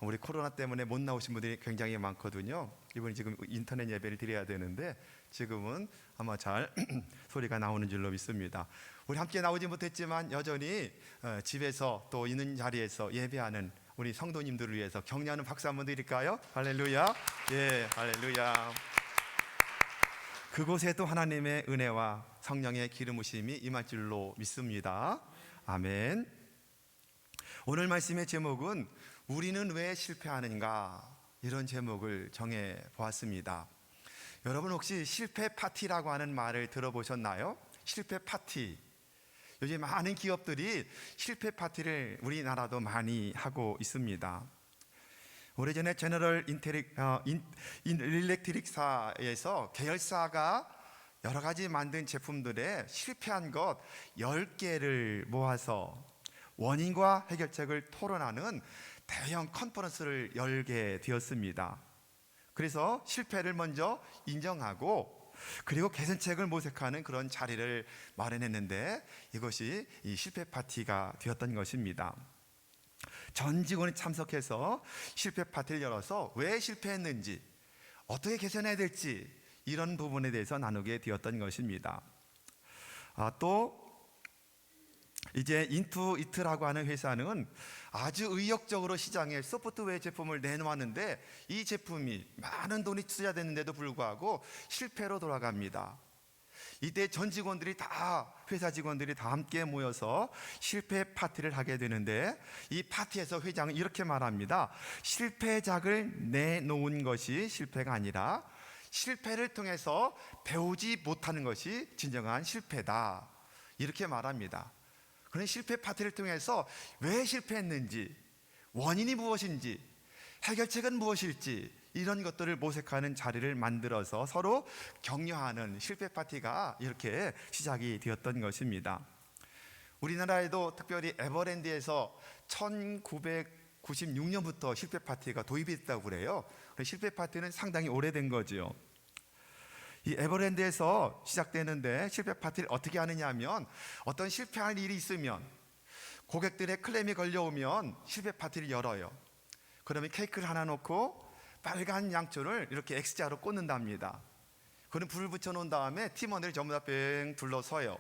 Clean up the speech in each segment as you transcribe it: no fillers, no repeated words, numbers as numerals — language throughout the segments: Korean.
우리 코로나 때문에 못 나오신 분들이 굉장히 많거든요. 이번에 지금 인터넷 예배를 드려야 되는데 지금은 아마 잘 소리가 나오는 줄로 믿습니다. 우리 함께 나오지 못했지만 여전히 집에서 또 있는 자리에서 예배하는 우리 성도님들을 위해서 격려하는 박수 한번 드릴까요? 할렐루야. 예, 할렐루야. 그곳에도 하나님의 은혜와 성령의 기름 부으심이 임할 줄로 믿습니다. 아멘. 오늘 말씀의 제목은 우리는 왜 실패하는가, 이런 제목을 정해 보았습니다. 여러분 혹시 실패 파티라고 하는 말을 들어보셨나요? 실패 파티. 요즘 많은 기업들이 실패 파티를 우리나라도 많이 하고 있습니다. 오래전에 제너럴 일렉트릭사에서 계열사가 여러 가지 만든 제품들에 실패한 것 10개를 모아서 원인과 해결책을 토론하는 대형 컨퍼런스를 열게 되었습니다. 그래서 실패를 먼저 인정하고 그리고 개선책을 모색하는 그런 자리를 마련했는데 이것이 이 실패 파티가 되었던 것입니다. 전 직원이 참석해서 실패 파티를 열어서 왜 실패했는지, 어떻게 개선해야 될지 이런 부분에 대해서 나누게 되었던 것입니다. 또 이제 인투이트라고 하는 회사는 아주 의욕적으로 시장에 소프트웨어 제품을 내놓았는데 이 제품이 많은 돈이 투자됐는데도 불구하고 실패로 돌아갑니다. 이때 전 직원들이 다, 회사 직원들이 다 함께 모여서 실패 파티를 하게 되는데 이 파티에서 회장은 이렇게 말합니다. 실패작을 내놓은 것이 실패가 아니라 실패를 통해서 배우지 못하는 것이 진정한 실패다, 이렇게 말합니다. 그런 실패 파티를 통해서 왜 실패했는지, 원인이 무엇인지, 해결책은 무엇일지 이런 것들을 모색하는 자리를 만들어서 서로 격려하는 실패 파티가 이렇게 시작이 되었던 것입니다. 우리나라에도 특별히 에버랜드에서 1996년부터 실패 파티가 도입이 됐다고 그래요. 실패 파티는 상당히 오래된 거죠. 이 에버랜드에서 시작되는데 실패 파티를 어떻게 하느냐 하면, 어떤 실패할 일이 있으면 고객들의 클레임이 걸려오면 실패 파티를 열어요. 그러면 케이크를 하나 놓고 빨간 양초를 이렇게 X자로 꽂는답니다. 그럼 불을 붙여놓은 다음에 팀원들이 전부 다 뺑 둘러서요.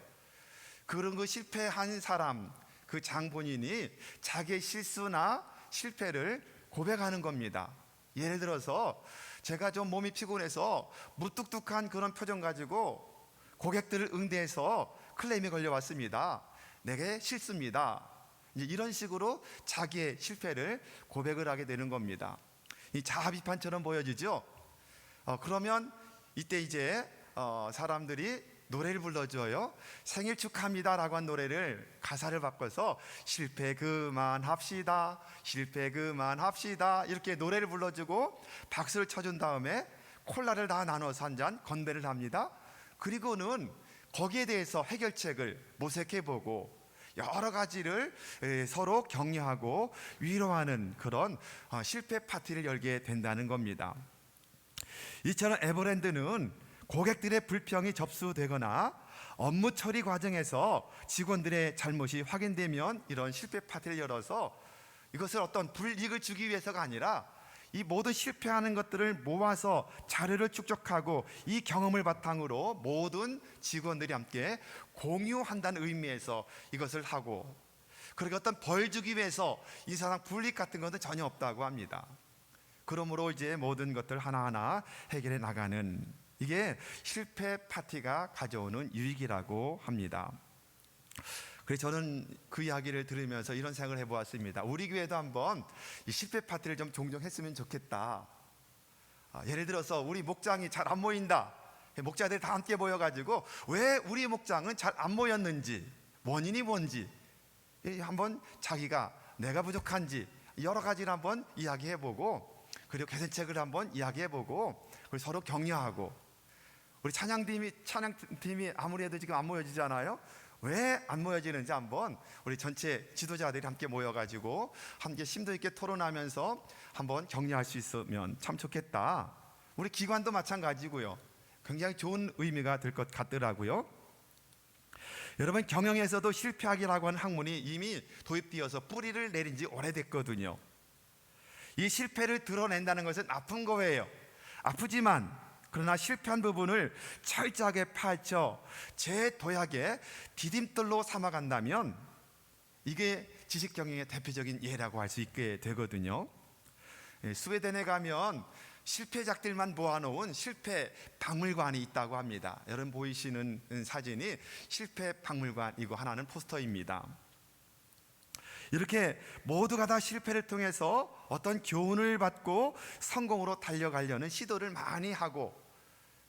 그런 그 실패한 사람, 그 장본인이 자기의 실수나 실패를 고백하는 겁니다. 예를 들어서 제가 좀 몸이 피곤해서 무뚝뚝한 그런 표정 가지고 고객들을 응대해서 클레임이 걸려왔습니다. 내게 실수입니다. 이런 식으로 자기의 실패를 고백을 하게 되는 겁니다. 이 자아 비판처럼 보여지죠. 그러면 이때 이제 사람들이 노래를 불러줘요. 생일 축하합니다라고 한 노래를 가사를 바꿔서 실패 그만합시다, 실패 그만합시다, 이렇게 노래를 불러주고 박수를 쳐준 다음에 콜라를 다 나눠서 한 잔 건배를 합니다. 그리고는 거기에 대해서 해결책을 모색해보고 여러 가지를 서로 격려하고 위로하는 그런 실패 파티를 열게 된다는 겁니다. 이처럼 에버랜드는 고객들의 불평이 접수되거나 업무 처리 과정에서 직원들의 잘못이 확인되면 이런 실패 파티를 열어서 이것을 어떤 불이익을 주기 위해서가 아니라 이 모든 실패하는 것들을 모아서 자료를 축적하고 이 경험을 바탕으로 모든 직원들이 함께 공유한다는 의미에서 이것을 하고, 그리고 어떤 벌 주기 위해서 이 세상 불이익 같은 것은 전혀 없다고 합니다. 그러므로 이제 모든 것들 하나하나 해결해 나가는, 이게 실패 파티가 가져오는 유익이라고 합니다. 그래서 저는 그 이야기를 들으면서 이런 생각을 해보았습니다. 우리 교회도 한번 이 실패 파티를 좀 종종 했으면 좋겠다. 예를 들어서 우리 목장이 잘 안 모인다. 목자들이 다 함께 모여가지고 왜 우리 목장은 잘 안 모였는지, 원인이 뭔지 한번 자기가 내가 부족한지 여러 가지를 한번 이야기해보고, 그리고 개선책을 한번 이야기해보고, 그리고 서로 격려하고. 우리 찬양팀이 아무래도 지금 안 모여지잖아요. 왜 안 모여지는지 한번 우리 전체 지도자들이 함께 모여가지고 함께 심도 있게 토론하면서 한번 격려할 수 있으면 참 좋겠다. 우리 기관도 마찬가지고요. 굉장히 좋은 의미가 될 것 같더라고요. 여러분, 경영에서도 실패하기라고 하는 학문이 이미 도입되어서 뿌리를 내린 지 오래됐거든요. 이 실패를 드러낸다는 것은 아픈 거예요. 아프지만 그러나 실패한 부분을 철저하게 파헤쳐 제 도약의 디딤돌로 삼아간다면 이게 지식경영의 대표적인 예라고 할 수 있게 되거든요. 스웨덴에 가면 실패작들만 모아놓은 실패 박물관이 있다고 합니다. 여러분 보이시는 사진이 실패 박물관이고 하나는 포스터입니다. 이렇게 모두가 다 실패를 통해서 어떤 교훈을 받고 성공으로 달려가려는 시도를 많이 하고,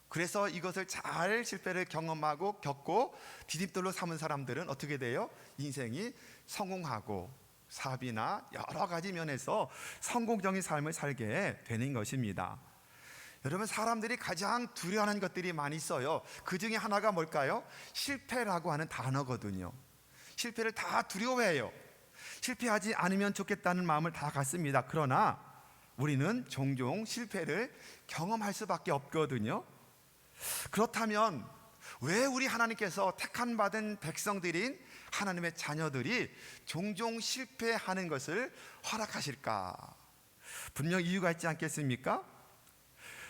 그래서 이것을 잘 실패를 경험하고 겪고 디딤돌로 삼은 사람들은 어떻게 돼요? 인생이 성공하고 사업이나 여러 가지 면에서 성공적인 삶을 살게 되는 것입니다. 여러분, 사람들이 가장 두려워하는 것들이 많이 있어요. 그 중에 하나가 뭘까요? 실패라고 하는 단어거든요. 실패를 다 두려워해요. 실패하지 않으면 좋겠다는 마음을 다 갖습니다. 그러나 우리는 종종 실패를 경험할 수밖에 없거든요. 그렇다면 왜 우리 하나님께서 택한 받은 백성들인 하나님의 자녀들이 종종 실패하는 것을 허락하실까? 분명 이유가 있지 않겠습니까?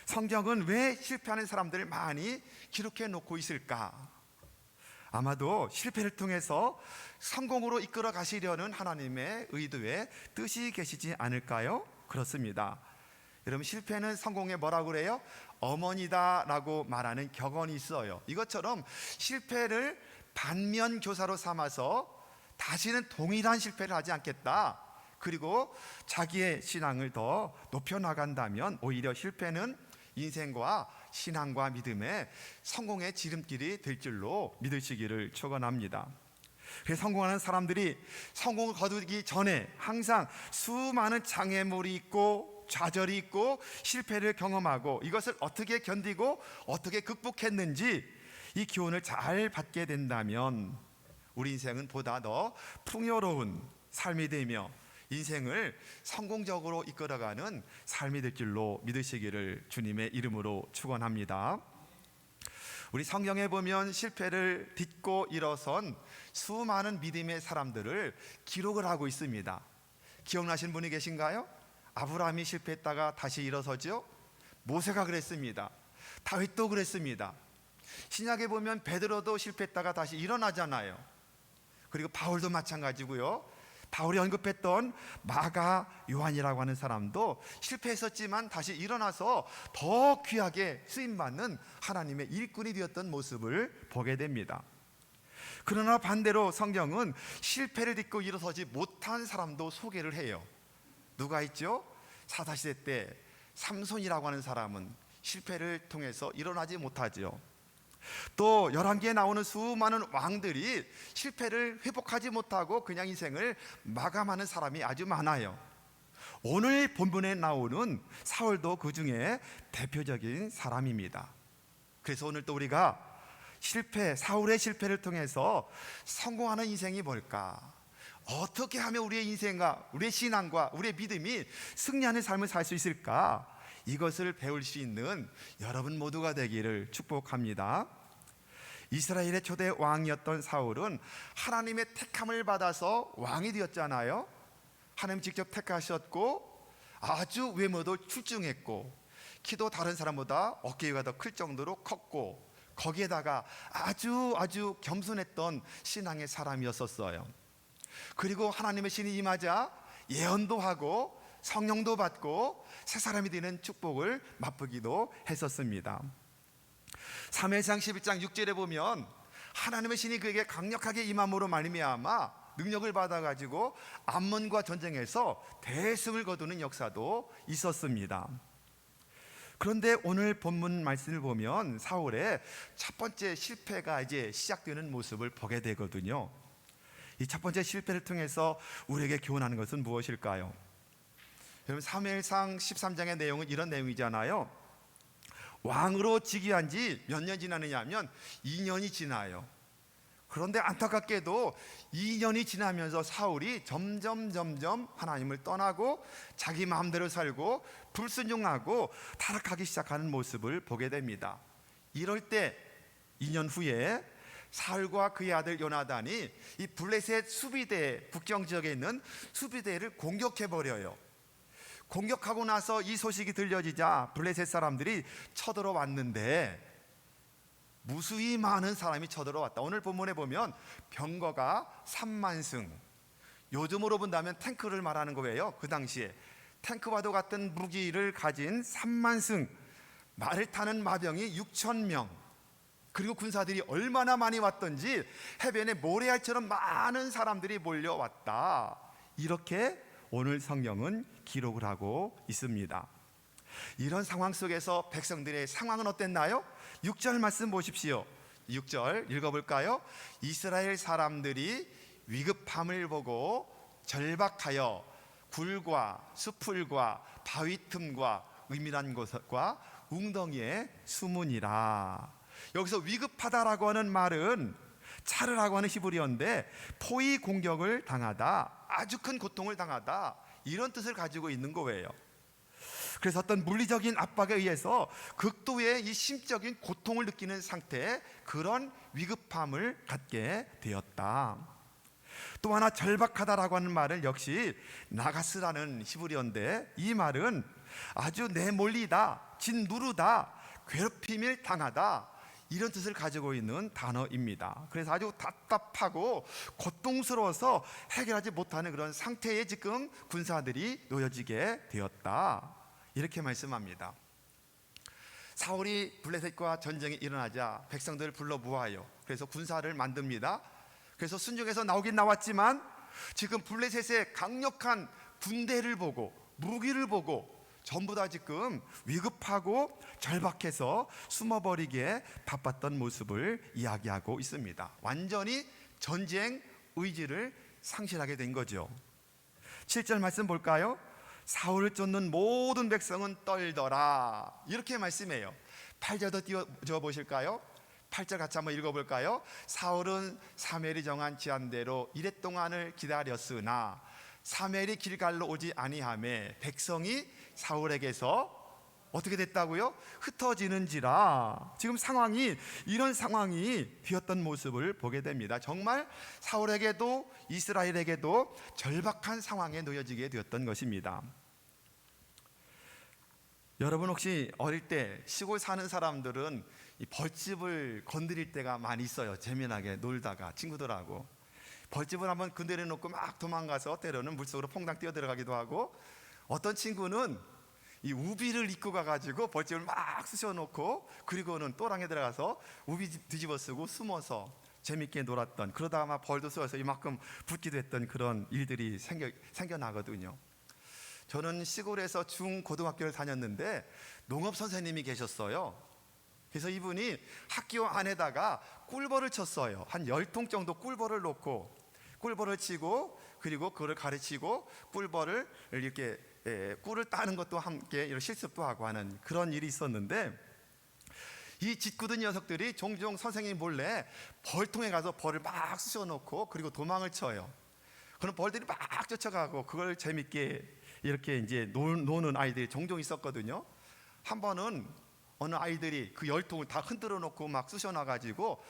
성경은 왜 실패하는 사람들을 많이 기록해 놓고 있을까? 아마도 실패를 통해서 성공으로 이끌어 가시려는 하나님의 의도에 뜻이 계시지 않을까요? 그렇습니다. 여러분, 실패는 성공의 뭐라고 그래요? 어머니다라고 말하는 격언이 있어요. 이것처럼 실패를 반면 교사로 삼아서 다시는 동일한 실패를 하지 않겠다, 그리고 자기의 신앙을 더 높여나간다면 오히려 실패는 인생과 신앙과 믿음의 성공의 지름길이 될 줄로 믿으시기를 축원합니다. 그래서 성공하는 사람들이 성공을 거두기 전에 항상 수많은 장애물이 있고 좌절이 있고 실패를 경험하고 이것을 어떻게 견디고 어떻게 극복했는지 이 교훈을 잘 받게 된다면 우리 인생은 보다 더 풍요로운 삶이 되며 인생을 성공적으로 이끌어가는 삶이 될 줄로 믿으시기를 주님의 이름으로 축원합니다. 우리 성경에 보면 실패를 딛고 일어선 수많은 믿음의 사람들을 기록을 하고 있습니다. 기억나시는 분이 계신가요? 아브라함이 실패했다가 다시 일어서죠. 모세가 그랬습니다. 다윗도 그랬습니다. 신약에 보면 베드로도 실패했다가 다시 일어나잖아요. 그리고 바울도 마찬가지고요. 바울이 언급했던 마가 요한이라고 하는 사람도 실패했었지만 다시 일어나서 더 귀하게 쓰임받는 하나님의 일꾼이 되었던 모습을 보게 됩니다. 그러나 반대로 성경은 실패를 딛고 일어서지 못한 사람도 소개를 해요. 누가 있죠? 사사시대 때 삼손이라고 하는 사람은 실패를 통해서 일어나지 못하죠. 또 열왕기에 나오는 수많은 왕들이 실패를 회복하지 못하고 그냥 인생을 마감하는 사람이 아주 많아요. 오늘 본문에 나오는 사울도 그 중에 대표적인 사람입니다. 그래서 오늘 또 우리가 사울의 실패를 통해서 성공하는 인생이 뭘까? 어떻게 하면 우리의 인생과 우리의 신앙과 우리의 믿음이 승리하는 삶을 살 수 있을까? 이것을 배울 수 있는 여러분 모두가 되기를 축복합니다. 이스라엘의 초대 왕이었던 사울은 하나님의 택함을 받아서 왕이 되었잖아요. 하나님 직접 택하셨고 아주 외모도 출중했고 키도 다른 사람보다 어깨 위가 더 클 정도로 컸고 거기에다가 아주 겸손했던 신앙의 사람이었었어요. 그리고 하나님의 신이 임하자 예언도 하고 성령도 받고 새 사람이 되는 축복을 맛보기도 했었습니다. 사무엘상 11장 6절에 보면 하나님의 신이 그에게 강력하게 임함으로 말미암아 능력을 받아가지고 암몬과 전쟁에서 대승을 거두는 역사도 있었습니다. 그런데 오늘 본문 말씀을 보면 사울의 첫 번째 실패가 이제 시작되는 모습을 보게 되거든요. 이 첫 번째 실패를 통해서 우리에게 교훈하는 것은 무엇일까요? 여러분, 사무엘상 13장의 내용은 이런 내용이잖아요. 왕으로 즉위한 지 몇 년 지나느냐 하면 2년이 지나요. 그런데 안타깝게도 2년이 지나면서 사울이 점점 하나님을 떠나고 자기 마음대로 살고 불순종하고 타락하기 시작하는 모습을 보게 됩니다. 이럴 때 2년 후에 사울과 그의 아들 요나단이 이 블레셋 수비대 북경 지역에 있는 수비대를 공격해버려요. 공격하고 나서 이 소식이 들려지자 블레셋 사람들이 쳐들어왔는데 무수히 많은 사람이 쳐들어왔다. 오늘 본문에 보면 병거가 3만승, 요즘으로 본다면 탱크를 말하는 거예요. 그 당시에 탱크와도 같은 무기를 가진 3만승, 말을 타는 마병이 6,000명, 그리고 군사들이 얼마나 많이 왔던지 해변에 모래알처럼 많은 사람들이 몰려왔다. 이렇게 오늘 성경은 기록을 하고 있습니다. 이런 상황 속에서 백성들의 상황은 어땠나요? 6절 말씀 보십시오. 6절 읽어볼까요? 이스라엘 사람들이 위급함을 보고 절박하여 굴과 수풀과 바위 틈과 은밀한 곳과 웅덩이에 숨으니라. 여기서 위급하다라고 하는 말은 차르라고 하는 히브리어인데 포위 공격을 당하다, 아주 큰 고통을 당하다, 이런 뜻을 가지고 있는 거예요. 그래서 어떤 물리적인 압박에 의해서 극도의 이 심적인 고통을 느끼는 상태에 그런 위급함을 갖게 되었다. 또 하나 절박하다라고 하는 말을 역시 나가스라는 히브리어인데 이 말은 아주 내몰리다, 짓누르다, 괴롭힘을 당하다, 이런 뜻을 가지고 있는 단어입니다. 그래서 아주 답답하고 고통스러워서 해결하지 못하는 그런 상태에 지금 군사들이 놓여지게 되었다, 이렇게 말씀합니다. 사울이 블레셋과 전쟁이 일어나자 백성들을 불러 모아요. 그래서 군사를 만듭니다. 그래서 순종해서 나오긴 나왔지만 지금 블레셋의 강력한 군대를 보고 무기를 보고 전부 다 지금 위급하고 절박해서 숨어버리기에 바빴던 모습을 이야기하고 있습니다. 완전히 전쟁 의지를 상실하게 된 거죠. 7절 말씀 볼까요? 사울을 쫓는 모든 백성은 떨더라, 이렇게 말씀해요. 8절도 띄워 보실까요? 8절 같이 한번 읽어볼까요? 사울은 사무엘이 정한 제한대로 이랫 동안을 기다렸으나 사무엘이 길갈로 오지 아니하매 백성이 사울에게서 어떻게 됐다고요? 흩어지는지라. 지금 상황이 이런 상황이 되었던 모습을 보게 됩니다. 정말 사울에게도 이스라엘에게도 절박한 상황에 놓여지게 되었던 것입니다. 여러분 혹시 어릴 때 시골 사는 사람들은 이 벌집을 건드릴 때가 많이 있어요. 재미나게 놀다가 친구들하고 벌집을 한번 건드려 놓고 막 도망가서 때로는 물속으로 퐁당 뛰어 들어가기도 하고, 어떤 친구는 이 우비를 입고 가가지고 벌집을 막 쑤셔 놓고 그리고는 또랑에 들어가서 우비 뒤집어 쓰고 숨어서 재밌게 놀았던, 그러다가 막 벌도 쏘여서 이만큼 붙기도 했던 그런 일들이 생겨나거든요. 저는 시골에서 중고등학교를 다녔는데 농업 선생님이 계셨어요. 그래서 이분이 학교 안에다가 꿀벌을 쳤어요. 한 10통 정도 꿀벌을 놓고 꿀벌을 치고 그리고 그거를 가르치고 꿀벌을 이렇게 꿀을 따는 것도 함께 이런 실습도 하고 하는 그런 일이 있었는데, 이 짓궂은 녀석들이 종종 선생님 몰래 벌통에 가서 벌을 막 쑤셔놓고 그리고 도망을 쳐요. 그럼 벌들이 막 쫓아가고 그걸 재밌게 이렇게 이제 노는 아이들이 종종 있었거든요. 한 번은 어느 아이들이 그 10통을 다 흔들어 놓고 막 쑤셔놔가지고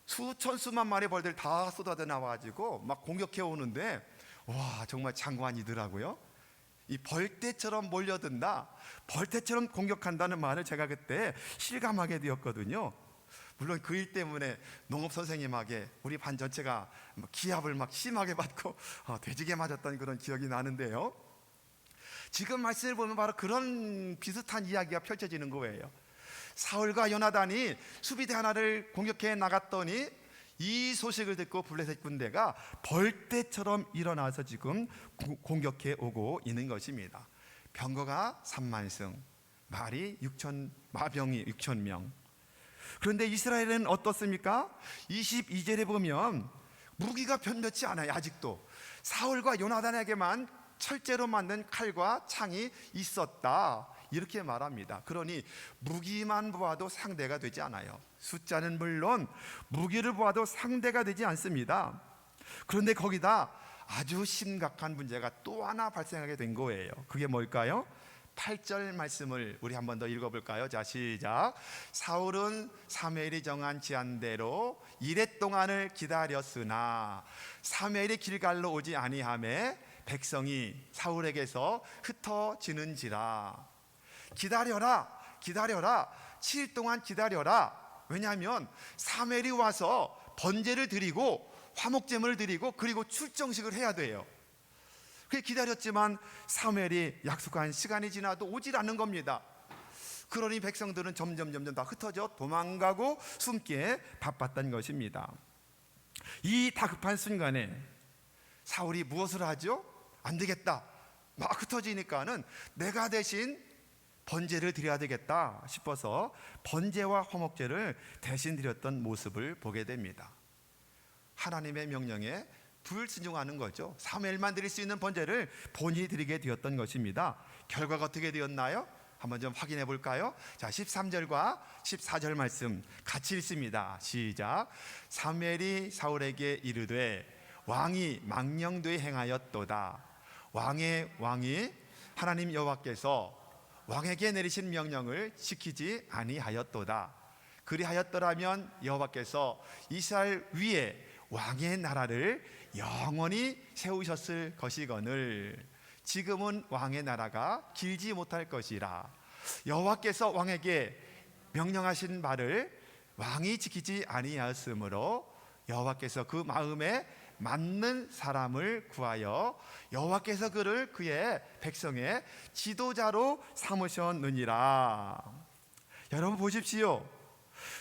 수천 수만 마리 벌들 다 쏟아져 나와가지고 막 공격해 오는데, 와 정말 장관이더라고요. 이 벌떼처럼 몰려든다, 벌떼처럼 공격한다는 말을 제가 그때 실감하게 되었거든요. 물론 그 일 때문에 농업 선생님에게 우리 반 전체가 기합을 막 심하게 받고 돼지게 맞았던 그런 기억이 나는데요. 지금 말씀을 보면 바로 그런 비슷한 이야기가 펼쳐지는 거예요. 사울과 요나단이 수비대 하나를 공격해 나갔더니 이 소식을 듣고 블레셋 군대가 벌떼처럼 일어나서 지금 공격해 오고 있는 것입니다. 병거가 3만승, 마병이 6,000명. 그런데 이스라엘은 어떻습니까? 22절에 보면 무기가 변변치 않아요. 아직도 사울과 요나단에게만 철제로 만든 칼과 창이 있었다, 이렇게 말합니다. 그러니 무기만 보아도 상대가 되지 않아요. 숫자는 물론 무기를 보아도 상대가 되지 않습니다. 그런데 거기다 아주 심각한 문제가 또 하나 발생하게 된 거예요. 그게 뭘까요? 8절 말씀을 우리 한 번 더 읽어볼까요? 자, 시작. 사울은 사무엘이 정한 제한대로 이랫 동안을 기다렸으나 사무엘이 길갈로 오지 아니하매 백성이 사울에게서 흩어지는지라. 기다려라, 기다려라, 7일 동안 기다려라. 왜냐하면 사무엘이 와서 번제를 드리고 화목제물을 드리고 그리고 출정식을 해야 돼요. 그게 기다렸지만 사무엘이 약속한 시간이 지나도 오질 않는 겁니다. 그러니 백성들은 점점 다 흩어져 도망가고 숨기에 바빴던 것입니다. 이 다급한 순간에 사울이 무엇을 하죠? 안 되겠다, 막 흩어지니까는 내가 대신 번제를 드려야 되겠다 싶어서 번제와 화목제를 대신 드렸던 모습을 보게 됩니다. 하나님의 명령에 불순종하는 거죠. 사무엘만 드릴 수 있는 번제를 본인이 드리게 되었던 것입니다. 결과가 어떻게 되었나요? 한번 좀 확인해 볼까요? 자, 13절과 14절 말씀 같이 읽습니다. 시작. 사무엘이 사울에게 이르되 왕이 망령되이 행하였도다. 왕의 왕이 하나님 여호와께서 왕에게 내리신 명령을 지키지 아니하였도다. 그리하였더라면 여호와께서 이스라엘 위에 왕의 나라를 영원히 세우셨을 것이거늘 지금은 왕의 나라가 길지 못할 것이라. 여호와께서 왕에게 명령하신 바를 왕이 지키지 아니하였으므로 여호와께서 그 마음에 맞는 사람을 구하여 여호와께서 그를 그의 백성의 지도자로 삼으셨느니라. 여러분 보십시오.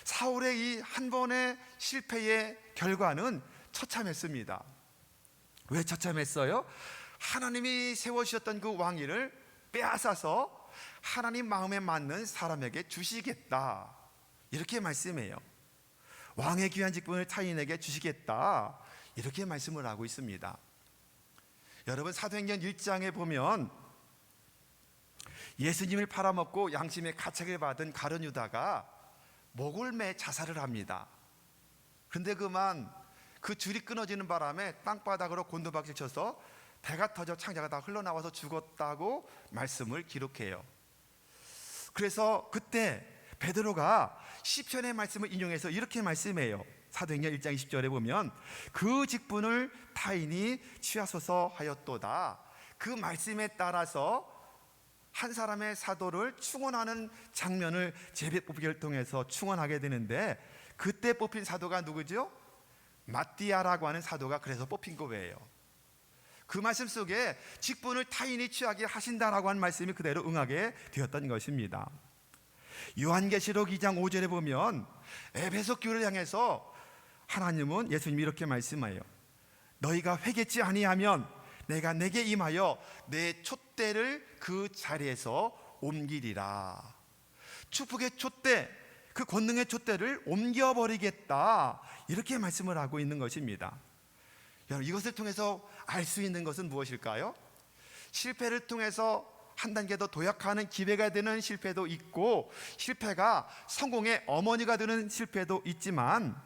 사울의 이 한 번의 실패의 결과는 처참했습니다. 왜 처참했어요? 하나님이 세워주셨던 그 왕위를 빼앗아서 하나님 마음에 맞는 사람에게 주시겠다, 이렇게 말씀해요. 왕의 귀한 직분을 타인에게 주시겠다, 이렇게 말씀을 하고 있습니다. 여러분 사도행전 1장에 보면 예수님을 팔아먹고 양심의 가책을 받은 가룟 유다가 목을 매 자살을 합니다. 그런데 그만 그 줄이 끊어지는 바람에 땅바닥으로 곤두박질 쳐서 배가 터져 창자가 다 흘러나와서 죽었다고 말씀을 기록해요. 그래서 그때 베드로가 시편의 말씀을 인용해서 이렇게 말씀해요. 사도행전 1장 20절에 보면 그 직분을 타인이 취하소서 하였도다. 그 말씀에 따라서 한 사람의 사도를 충원하는 장면을 제비 뽑기를 통해서 충원하게 되는데, 그때 뽑힌 사도가 누구죠? 마띠아라고 하는 사도가 그래서 뽑힌 거예요. 그 말씀 속에 직분을 타인이 취하게 하신다라고 하는 말씀이 그대로 응하게 되었던 것입니다. 요한계시록 2장 5절에 보면 에베소 교회를 향해서 하나님은, 예수님이 이렇게 말씀해요. 너희가 회개치 아니하면 내가 내게 임하여 내 촛대를 그 자리에서 옮기리라. 축복의 촛대, 그 권능의 촛대를 옮겨버리겠다, 이렇게 말씀을 하고 있는 것입니다. 여러분, 이것을 통해서 알 수 있는 것은 무엇일까요? 실패를 통해서 한 단계 더 도약하는 기회가 되는 실패도 있고, 실패가 성공의 어머니가 되는 실패도 있지만,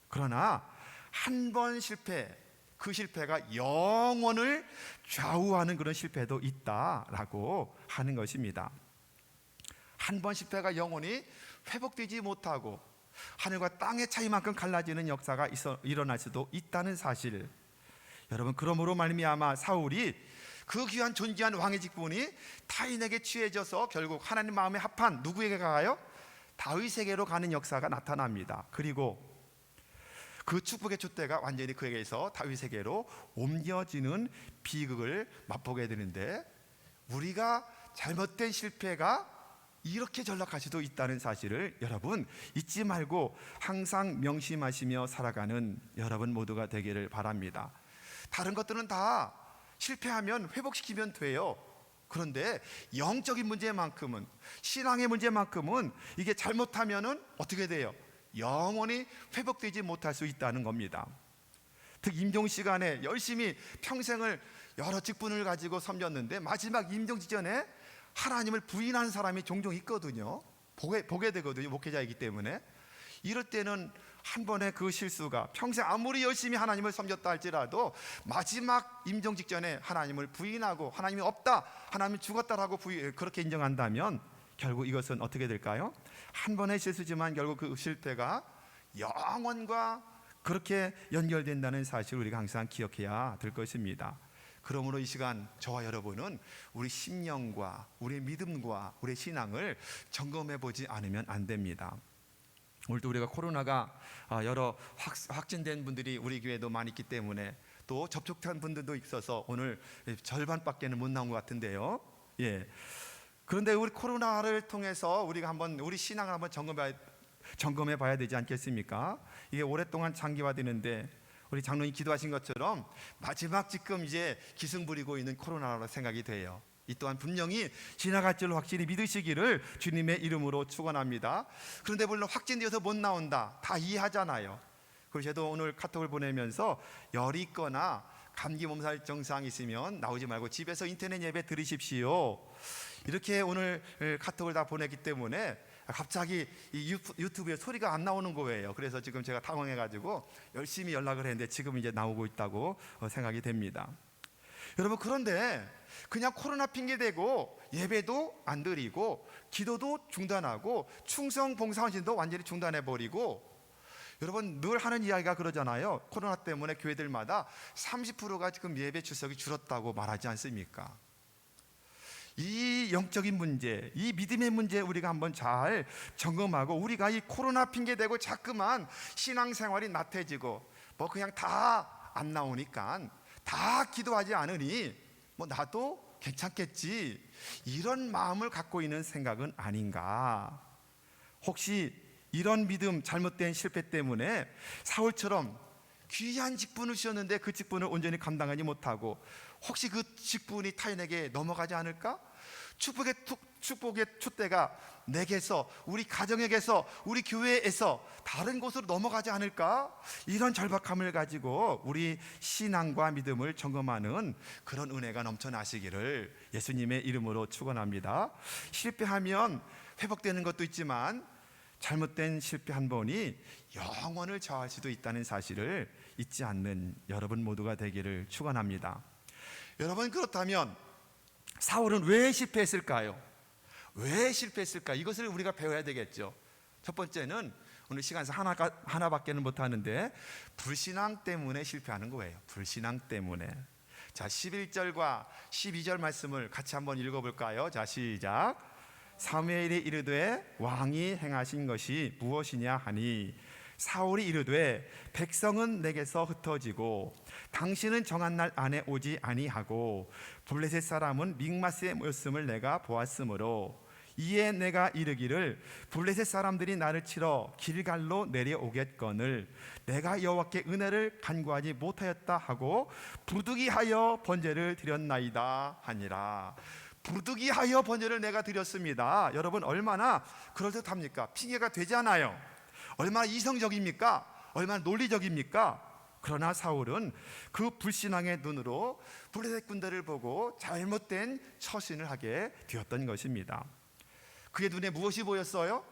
그러나 한 번 실패, 그 실패가 영혼을 좌우하는 그런 실패도 있다라고 하는 것입니다. 한 번 실패가 영혼이 회복되지 못하고 하늘과 땅의 차이만큼 갈라지는 역사가 일어날 수도 있다는 사실. 여러분, 그러므로 말미암아 사울이 그 귀한 존귀한 왕의 직분이 타인에게 취해져서 결국 하나님 마음에 합한 누구에게 가요? 다윗에게로 가는 역사가 나타납니다. 그리고 그 축복의 촛대가 완전히 그에게서 다윗에게로 옮겨지는 비극을 맛보게 되는데, 우리가 잘못된 실패가 이렇게 전락할 수도 있다는 사실을 여러분 잊지 말고 항상 명심하시며 살아가는 여러분 모두가 되기를 바랍니다. 다른 것들은 다 실패하면 회복시키면 돼요. 그런데 영적인 문제만큼은, 신앙의 문제만큼은 이게 잘못하면은 어떻게 돼요? 영원히 회복되지 못할 수 있다는 겁니다. 특히 임종 시간에 열심히 평생을 여러 직분을 가지고 섬겼는데 마지막 임종 직전에 하나님을 부인하는 사람이 종종 있거든요. 보게 되거든요. 목회자이기 때문에. 이럴 때는 한 번의 그 실수가 평생 아무리 열심히 하나님을 섬겼다 할지라도 마지막 임종 직전에 하나님을 부인하고 하나님이 없다, 하나님이 죽었다라고 그렇게 인정한다면 결국 이것은 어떻게 될까요? 한 번의 실수지만 결국 그 실패가 영원과 그렇게 연결된다는 사실을 우리가 항상 기억해야 될 것입니다. 그러므로 이 시간 저와 여러분은 우리 심령과 우리 믿음과 우리 신앙을 점검해 보지 않으면 안 됩니다. 오늘도 우리가 코로나가 여러 확진된 분들이 우리 교회도 많이 있기 때문에 또 접촉한 분들도 있어서 오늘 절반밖에는 못 나온 것 같은데요. 예. 그런데 우리 코로나를 통해서 우리가 한번 우리 신앙을 한번 점검해 봐야 되지 않겠습니까? 이게 오랫동안 장기화되는데 우리 장로님 기도하신 것처럼 마지막 지금 이제 기승 부리고 있는 코로나라고 생각이 돼요. 이 또한 분명히 지나갈 줄 확실히 믿으시기를 주님의 이름으로 축원합니다. 그런데 물론 확진되어서 못 나온다, 다 이해하잖아요. 그래서 저도 오늘 카톡을 보내면서 열이 있거나 감기 몸살 증상이 있으면 나오지 말고 집에서 인터넷 예배 들으십시오, 이렇게 오늘 카톡을 다 보냈기 때문에 갑자기 이 유튜브에 소리가 안 나오는 거예요. 그래서 지금 제가 당황해가지고 열심히 연락을 했는데 지금 이제 나오고 있다고 생각이 됩니다. 여러분, 그런데 그냥 코로나 핑계대고 예배도 안 드리고 기도도 중단하고 충성 봉사헌신도 완전히 중단해버리고, 여러분 늘 하는 이야기가 그러잖아요. 코로나 때문에 교회들마다 30%가 지금 예배 출석이 줄었다고 말하지 않습니까? 이 영적인 문제, 이 믿음의 문제 우리가 한번 잘 점검하고, 우리가 이 코로나 핑계대고 자꾸만 신앙생활이 나태해지고 뭐 그냥 다 안 나오니까 다 기도하지 않으니 뭐 나도 괜찮겠지, 이런 마음을 갖고 있는 생각은 아닌가? 혹시 이런 믿음, 잘못된 실패 때문에 사울처럼 귀한 직분을 주셨는데 그 직분을 온전히 감당하지 못하고 혹시 그 직분이 타인에게 넘어가지 않을까? 축복의 촛대가 내게서, 우리 가정에게서, 우리 교회에서 다른 곳으로 넘어가지 않을까? 이런 절박함을 가지고 우리 신앙과 믿음을 점검하는 그런 은혜가 넘쳐나시기를 예수님의 이름으로 축원합니다. 실패하면 회복되는 것도 있지만 잘못된 실패 한 번이 영원을 저할 수도 있다는 사실을 잊지 않는 여러분 모두가 되기를 축원합니다. 여러분, 그렇다면 사울은 왜 실패했을까요? 왜 실패했을까? 이것을 우리가 배워야 되겠죠. 첫 번째는 오늘 시간에서 하나밖에는 못하는데 불신앙 때문에 실패하는 거예요. 불신앙 때문에. 자, 11절과 12절 말씀을 같이 한번 읽어볼까요? 자, 시작. 사무엘이 이르되 왕이 행하신 것이 무엇이냐 하니 사울이 이르되 백성은 내게서 흩어지고 당신은 정한 날 안에 오지 아니하고 블레셋 사람은 믹마스에 모였음을 내가 보았으므로 이에 내가 이르기를 블레셋 사람들이 나를 치러 길갈로 내려오겠거늘 내가 여호와께 은혜를 간구하지 못하였다 하고 부득이하여 번제를 드렸나이다 하니라. 부득이하여 번제를 내가 드렸습니다. 여러분, 얼마나 그럴듯합니까? 핑계가 되잖아요. 얼마나 이성적입니까? 얼마나 논리적입니까? 그러나 사울은 그 불신앙의 눈으로 블레셋 군대를 보고 잘못된 처신을 하게 되었던 것입니다. 그의 눈에 무엇이 보였어요?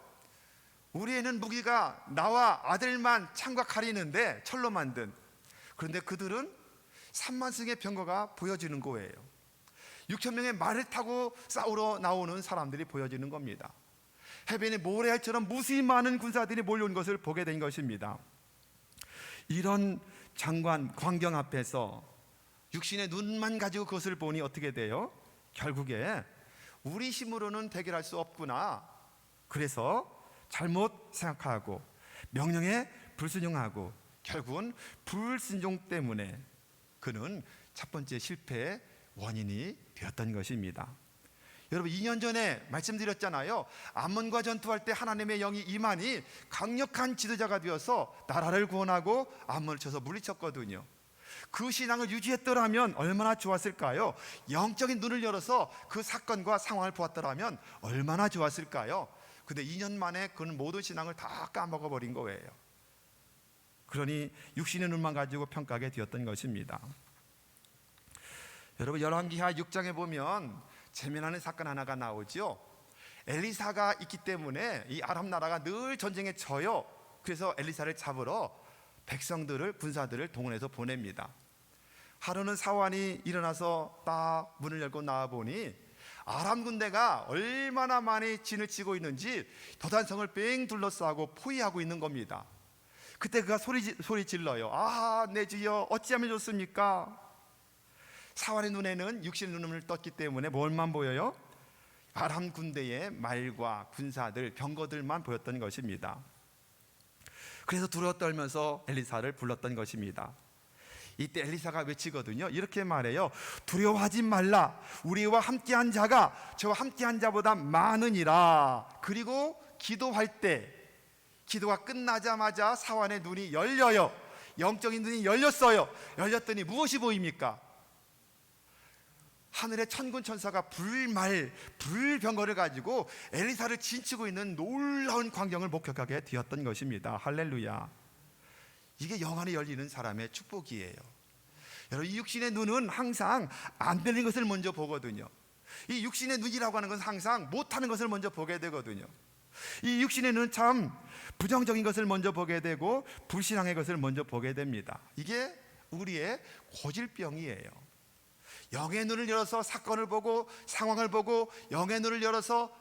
우리에는 무기가 나와 아들만 창과 칼이 있는데, 철로 만든. 그런데 그들은 3만승의 병거가 보여지는 거예요. 6,000명의 말을 타고 싸우러 나오는 사람들이 보여지는 겁니다. 해변의 모래알처럼 무수히 많은 군사들이 몰려온 것을 보게 된 것입니다. 이런 장관 광경 앞에서 육신의 눈만 가지고 그것을 보니 어떻게 돼요? 결국에 우리 힘으로는 해결할 수 없구나. 그래서 잘못 생각하고 명령에 불순종하고 결국은 불순종 때문에 그는 첫 번째 실패의 원인이 되었던 것입니다. 여러분, 2년 전에 말씀드렸잖아요. 암몬과 전투할 때 하나님의 영이 임하니 강력한 지도자가 되어서 나라를 구원하고 암몬을 쳐서 물리쳤거든요. 그 신앙을 유지했더라면 얼마나 좋았을까요? 영적인 눈을 열어서 그 사건과 상황을 보았더라면 얼마나 좋았을까요? 근데 2년 만에 그는 모든 신앙을 다 까먹어버린 거예요. 그러니 육신의 눈만 가지고 평가하게 되었던 것입니다. 여러분, 열왕기하 6장에 보면 재미나는 사건 하나가 나오죠. 엘리사가 있기 때문에 이 아람 나라가 늘 전쟁에 져요. 그래서 엘리사를 잡으러 백성들을, 군사들을 동원해서 보냅니다. 하루는 사환이 일어나서 딱 문을 열고 나와보니 아람 군대가 얼마나 많이 진을 치고 있는지 도단성을 뺑 둘러싸고 포위하고 있는 겁니다. 그때 그가 소리 질러요. 아, 내 주여, 어찌하면 좋습니까? 사환의 눈에는 육신의 눈을 떴기 때문에 뭘만 보여요? 아람 군대의 말과 군사들, 병거들만 보였던 것입니다. 그래서 두려워 떨면서 엘리사를 불렀던 것입니다. 이때 엘리사가 외치거든요. 이렇게 말해요. 두려워하지 말라. 우리와 함께한 자가 저와 함께한 자보다 많으니라. 그리고 기도할 때, 기도가 끝나자마자 사환의 눈이 열려요. 영적인 눈이 열렸어요. 열렸더니 무엇이 보입니까? 하늘의 천군 천사가 불병거를 가지고 엘리사를 진치고 있는 놀라운 광경을 목격하게 되었던 것입니다. 할렐루야. 이게 영안이 열리는 사람의 축복이에요. 여러분, 이 육신의 눈은 항상 안 되는 것을 먼저 보거든요. 이 육신의 눈이라고 하는 것은 항상 못하는 것을 먼저 보게 되거든요. 이 육신의 눈은 참 부정적인 것을 먼저 보게 되고 불신앙의 것을 먼저 보게 됩니다. 이게 우리의 고질병이에요. 영의 눈을 열어서 사건을 보고 상황을 보고, 영의 눈을 열어서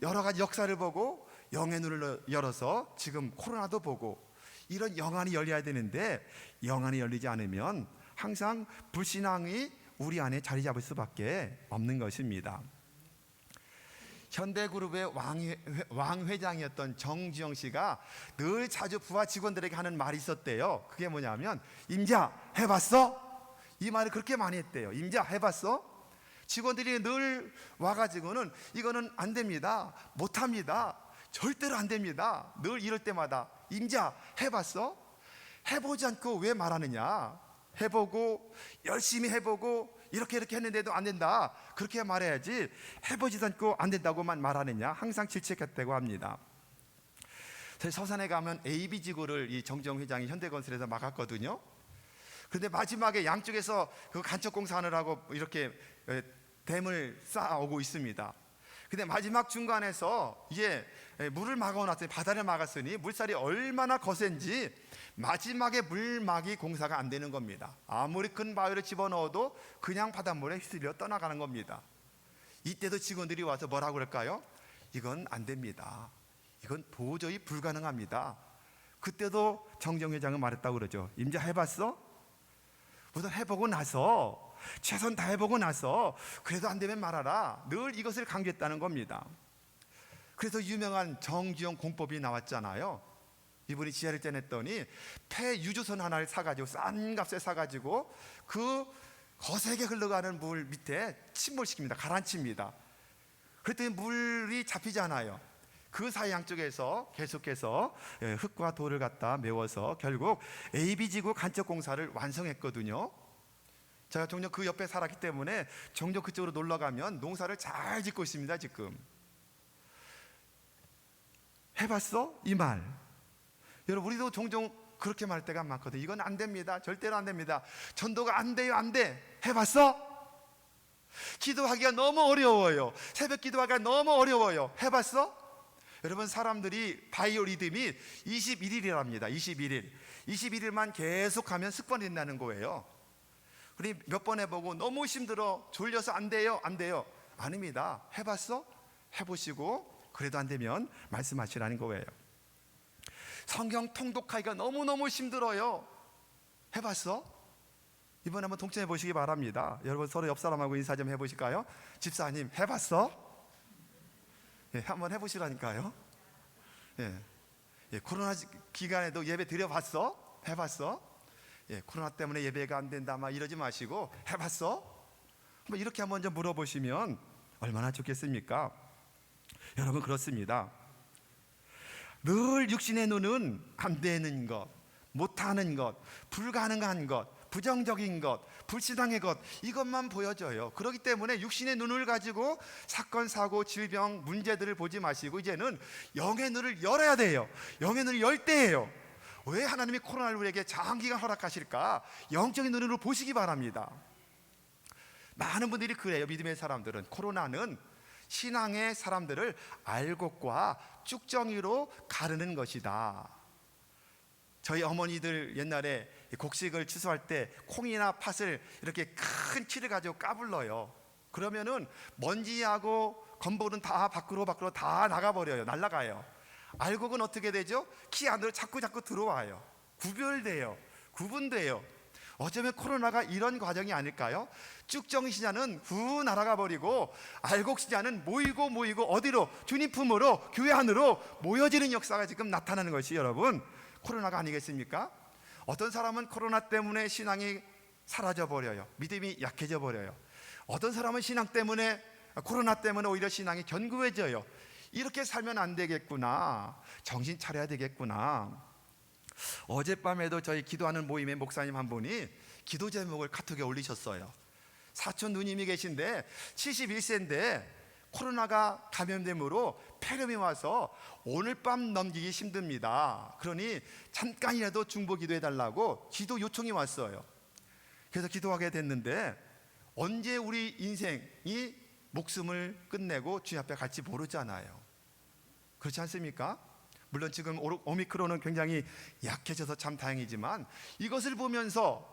여러 가지 역사를 보고, 영의 눈을 열어서 지금 코로나도 보고, 이런 영안이 열려야 되는데 영안이 열리지 않으면 항상 불신앙이 우리 안에 자리 잡을 수밖에 없는 것입니다. 현대그룹의 왕회장이었던 정지영 씨가 늘 자주 부하 직원들에게 하는 말이 있었대요. 그게 뭐냐면, 임자 해봤어? 이 말을 그렇게 많이 했대요. 임자 해봤어? 직원들이 늘 와가지고는 이거는 안 됩니다, 못합니다, 절대로 안 됩니다, 늘 이럴 때마다 임자 해봤어? 해보지 않고 왜 말하느냐? 해보고 열심히 해보고 이렇게 했는데도 안 된다, 그렇게 말해야지 해보지도 않고 안 된다고만 말하느냐? 항상 질책했다고 합니다. 저희 서산에 가면 AB지구를 이 정지영 회장이 현대건설에서 막았거든요. 그런데 마지막에 양쪽에서 그 간척공사하느라고 이렇게 댐을 쌓아오고 있습니다. 근데 마지막 중간에서 이제 물을 막아놨더니, 바다를 막았으니 물살이 얼마나 거센지 마지막에 물막이 공사가 안 되는 겁니다. 아무리 큰 바위를 집어넣어도 그냥 바닷물에 휩쓸려 떠나가는 겁니다. 이때도 직원들이 와서 뭐라고 그럴까요? 이건 안 됩니다, 이건 도저히 불가능합니다. 그때도 정정 회장은 말했다고 그러죠. 임자 해봤어? 우선 해보고 나서, 최선 다해보고 나서 그래도 안 되면 말하라, 늘 이것을 강조했다는 겁니다. 그래서 유명한 정지용 공법이 나왔잖아요. 이분이 지혜를 떼냈더니 폐유조선 하나를 사가지고, 싼 값에 사가지고 그 거세게 흘러가는 물 밑에 침몰시킵니다. 가라앉힙니다. 그랬더니 물이 잡히잖아요. 그 사이 양쪽에서 계속해서 흙과 돌을 갖다 메워서 결국 AB지구 간척공사를 완성했거든요. 제가 종종 그 옆에 살았기 때문에 종종 그쪽으로 놀러 가면 농사를 잘 짓고 있습니다. 지금 해봤어? 이 말, 여러분, 우리도 종종 그렇게 말 때가 많거든요. 이건 안 됩니다, 절대로 안 됩니다, 전도가 안 돼요, 안 돼. 해봤어? 기도하기가 너무 어려워요. 새벽 기도하기가 너무 어려워요. 해봤어? 여러분, 사람들이 바이오 리듬이 21일이랍니다. 21일만 계속하면 습관이 된다는 거예요. 우리 몇 번 해보고 너무 힘들어, 졸려서 안 돼요, 안 돼요. 아닙니다. 해봤어? 해보시고 그래도 안 되면 말씀하시라는 거예요. 성경 통독하기가 너무너무 힘들어요. 해봤어? 이번에 한번 동참해 보시기 바랍니다. 여러분, 서로 옆 사람하고 인사 좀 해보실까요? 집사님, 해봤어? 예, 한번 해보시라니까요. 예, 코로나 기간에도 예배 드려봤어? 해봤어? 예, 코로나 때문에 예배가 안 된다 막 이러지 마시고 해봤어? 한번 이렇게 한번 좀 물어보시면 얼마나 좋겠습니까? 여러분, 그렇습니다. 늘 육신의 눈은 안 되는 것, 못하는 것, 불가능한 것, 부정적인 것, 불신앙의 것, 이것만 보여줘요. 그렇기 때문에 육신의 눈을 가지고 사건, 사고, 질병, 문제들을 보지 마시고 이제는 영의 눈을 열어야 돼요. 영의 눈을 열 때예요. 왜 하나님이 코로나를 우리에게 장기간 허락하실까? 영적인 눈으로 보시기 바랍니다. 많은 분들이 그래요. 믿음의 사람들은 코로나는 신앙의 사람들을 알곡과 쭉정이로 가르는 것이다. 저희 어머니들 옛날에 곡식을 추수할 때 콩이나 팥을 이렇게 큰 키를 가지고 까불러요. 그러면은 먼지하고 건볼은 다 밖으로 다 나가버려요. 날아가요. 알곡은 어떻게 되죠? 키 안으로 자꾸 들어와요. 구별돼요. 구분돼요. 어쩌면 코로나가 이런 과정이 아닐까요? 쭉정신자는 후 날아가 버리고 알곡신자는 모이고 어디로? 주님 품으로, 교회 안으로 모여지는 역사가 지금 나타나는 것이 여러분 코로나가 아니겠습니까? 어떤 사람은 코로나 때문에 신앙이 사라져 버려요. 믿음이 약해져 버려요. 어떤 사람은 신앙 때문에, 코로나 때문에 오히려 신앙이 견고해져요. 이렇게 살면 안 되겠구나, 정신 차려야 되겠구나. 어젯밤에도 저희 기도하는 모임의 목사님 한 분이 기도 제목을 카톡에 올리셨어요. 사촌 누님이 계신데 71세인데 코로나가 감염됨으로 폐렴이 와서 오늘 밤 넘기기 힘듭니다. 그러니 잠깐이라도 중보 기도해 달라고 기도 요청이 왔어요. 그래서 기도하게 됐는데 언제 우리 인생이 목숨을 끝내고 주님 앞에 갈지 모르잖아요. 그렇지 않습니까? 물론 지금 오미크론은 굉장히 약해져서 참 다행이지만 이것을 보면서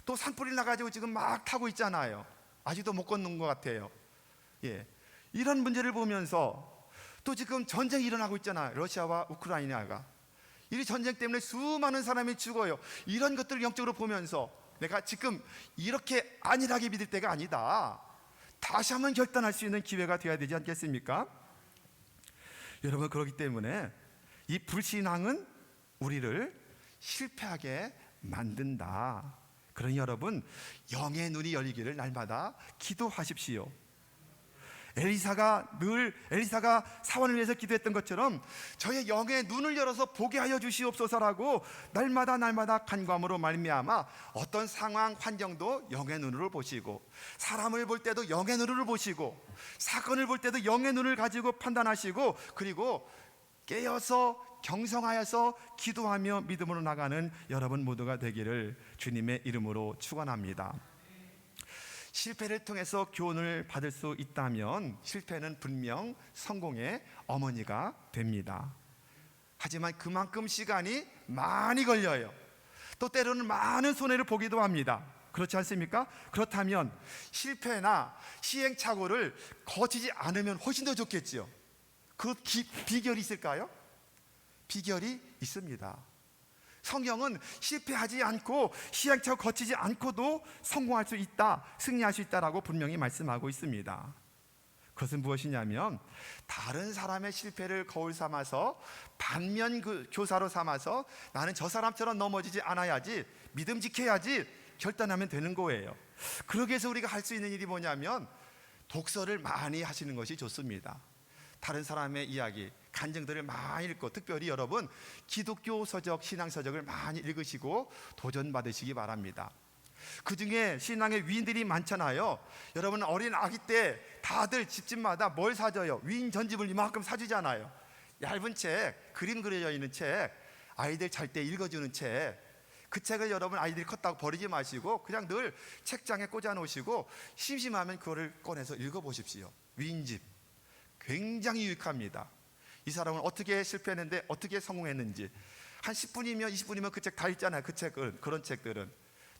또 산불이 나가지고 지금 막 타고 있잖아요. 아직도 못 걷는 것 같아요. 예, 이런 문제를 보면서 또 지금 전쟁이 일어나고 있잖아요. 러시아와 우크라이나가. 이 전쟁 때문에 수많은 사람이 죽어요. 이런 것들을 영적으로 보면서 내가 지금 이렇게 안일하게 믿을 때가 아니다, 다시 한번 결단할 수 있는 기회가 되어야 되지 않겠습니까? 여러분, 그렇기 때문에 이 불신앙은 우리를 실패하게 만든다. 그러니 여러분, 영의 눈이 열리기를 날마다 기도하십시오. 엘리사가 사원을 위해서 기도했던 것처럼 저의 영의 눈을 열어서 보게 하여 주시옵소서라고 날마다 간구함으로 말미암아 어떤 상황 환경도 영의 눈으로 보시고, 사람을 볼 때도 영의 눈으로 보시고, 사건을 볼 때도 영의 눈을 가지고 판단하시고, 그리고 깨어서 경성하여서 기도하며 믿음으로 나가는 여러분 모두가 되기를 주님의 이름으로 축원합니다. 실패를 통해서 교훈을 받을 수 있다면 실패는 분명 성공의 어머니가 됩니다. 하지만 그만큼 시간이 많이 걸려요. 또 때로는 많은 손해를 보기도 합니다. 그렇지 않습니까? 그렇다면 실패나 시행착오를 거치지 않으면 훨씬 더 좋겠지요. 그 비결이 있을까요? 비결이 있습니다. 성경은 실패하지 않고 시행착오 거치지 않고도 성공할 수 있다, 승리할 수 있다라고 분명히 말씀하고 있습니다. 그것은 무엇이냐면 다른 사람의 실패를 거울 삼아서 반면 교사로 삼아서 나는 저 사람처럼 넘어지지 않아야지, 믿음 지켜야지 결단하면 되는 거예요. 그러기 위해서 우리가 할 수 있는 일이 뭐냐면 독서를 많이 하시는 것이 좋습니다. 다른 사람의 이야기, 간증들을 많이 읽고, 특별히 여러분 기독교 서적, 신앙 서적을 많이 읽으시고 도전받으시기 바랍니다. 그 중에 신앙의 위인들이 많잖아요. 여러분 어린 아기 때 다들 집집마다 뭘 사줘요? 위인 전집을 이만큼 사주잖아요. 얇은 책, 그림 그려져 있는 책, 아이들 잘 때 읽어주는 책. 그 책을 여러분 아이들이 컸다고 버리지 마시고 그냥 늘 책장에 꽂아 놓으시고 심심하면 그거를 꺼내서 읽어보십시오. 위인집 굉장히 유익합니다. 이 사람은 어떻게 실패했는데 어떻게 성공했는지 한 10분이면 20분이면 그 책 다 읽잖아요. 그 책은, 그런 책들은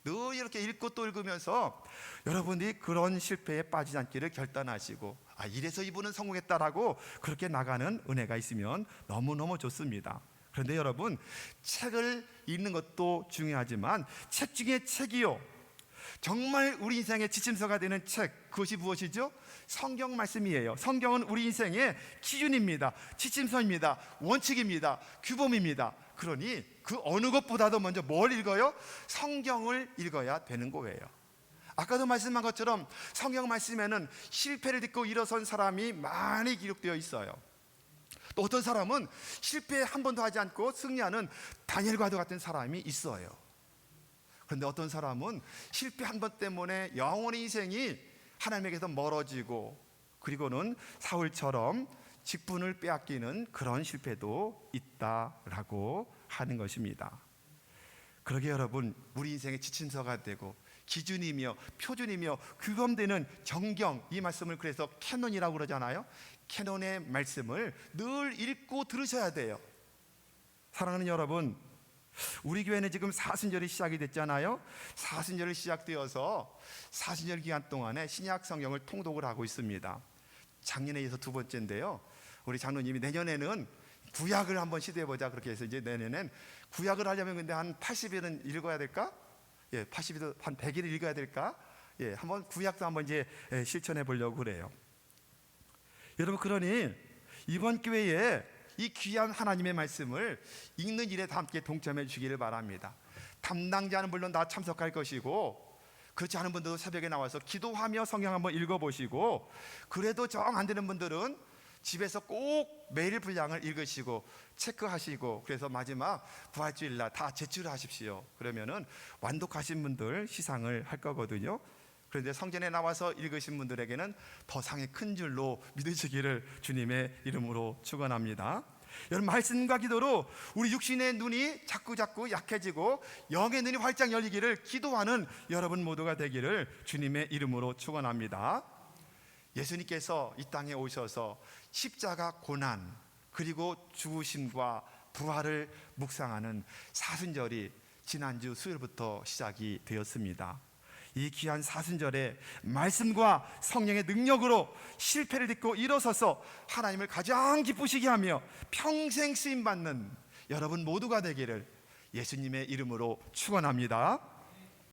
늘 이렇게 읽고 또 읽으면서 여러분이 그런 실패에 빠지지 않기를 결단하시고, 이래서 이분은 성공했다라고 그렇게 나가는 은혜가 있으면 너무너무 좋습니다. 그런데 여러분, 책을 읽는 것도 중요하지만 책 중에 책이요, 정말 우리 인생의 지침서가 되는 책, 그것이 무엇이죠? 성경 말씀이에요. 성경은 우리 인생의 기준입니다. 지침서입니다. 원칙입니다. 규범입니다. 그러니 그 어느 것보다도 먼저 뭘 읽어요? 성경을 읽어야 되는 거예요. 아까도 말씀한 것처럼 성경 말씀에는 실패를 딛고 일어선 사람이 많이 기록되어 있어요. 또 어떤 사람은 실패 한 번도 하지 않고 승리하는 다니엘과도 같은 사람이 있어요. 그런데 어떤 사람은 실패 한 번 때문에 영원히 인생이 하나님에게서 멀어지고, 그리고는 사울처럼 직분을 빼앗기는 그런 실패도 있다라고 하는 것입니다. 그러게 여러분, 우리 인생의 지침서가 되고 기준이며 표준이며 규범되는 정경, 이 말씀을 그래서 캐논이라고 그러잖아요. 캐논의 말씀을 늘 읽고 들으셔야 돼요. 사랑하는 여러분, 우리 교회는 지금 사순절이 시작이 됐잖아요. 사순절이 시작되어서 사순절 기간 동안에 신약 성경을 통독을 하고 있습니다. 작년에 이어서 두 번째인데요. 우리 장로님이 내년에는 구약을 한번 시도해보자 그렇게 해서 이제 내년엔 구약을 하려면 근데 한 80일은 읽어야 될까? 80일도 한 100일 읽어야 될까? 한번 구약도 한번 이제 실천해 보려고 그래요. 여러분, 그러니 이번 기회에 이 귀한 하나님의 말씀을 읽는 일에 다 함께 동참해 주기를 바랍니다. 담당자는 물론 다 참석할 것이고, 그렇지 않은 분들도 새벽에 나와서 기도하며 성경 한번 읽어보시고, 그래도 정 안 되는 분들은 집에서 꼭 매일 분량을 읽으시고 체크하시고, 그래서 마지막 부활주일날 다 제출하십시오. 그러면은 완독하신 분들 시상을 할 거거든요. 그런데 성전에 나와서 읽으신 분들에게는 더 상의 큰 줄로 믿으시기를 주님의 이름으로 축원합니다. 여러분, 말씀과 기도로 우리 육신의 눈이 자꾸 약해지고 영의 눈이 활짝 열리기를 기도하는 여러분 모두가 되기를 주님의 이름으로 축원합니다. 예수님께서 이 땅에 오셔서 십자가 고난 그리고 죽으심과 부활을 묵상하는 사순절이 지난주 수요일부터 시작이 되었습니다. 이 귀한 사순절에 말씀과 성령의 능력으로 실패를 딛고 일어서서 하나님을 가장 기쁘시게 하며 평생 쓰임받는 여러분 모두가 되기를 예수님의 이름으로 축원합니다.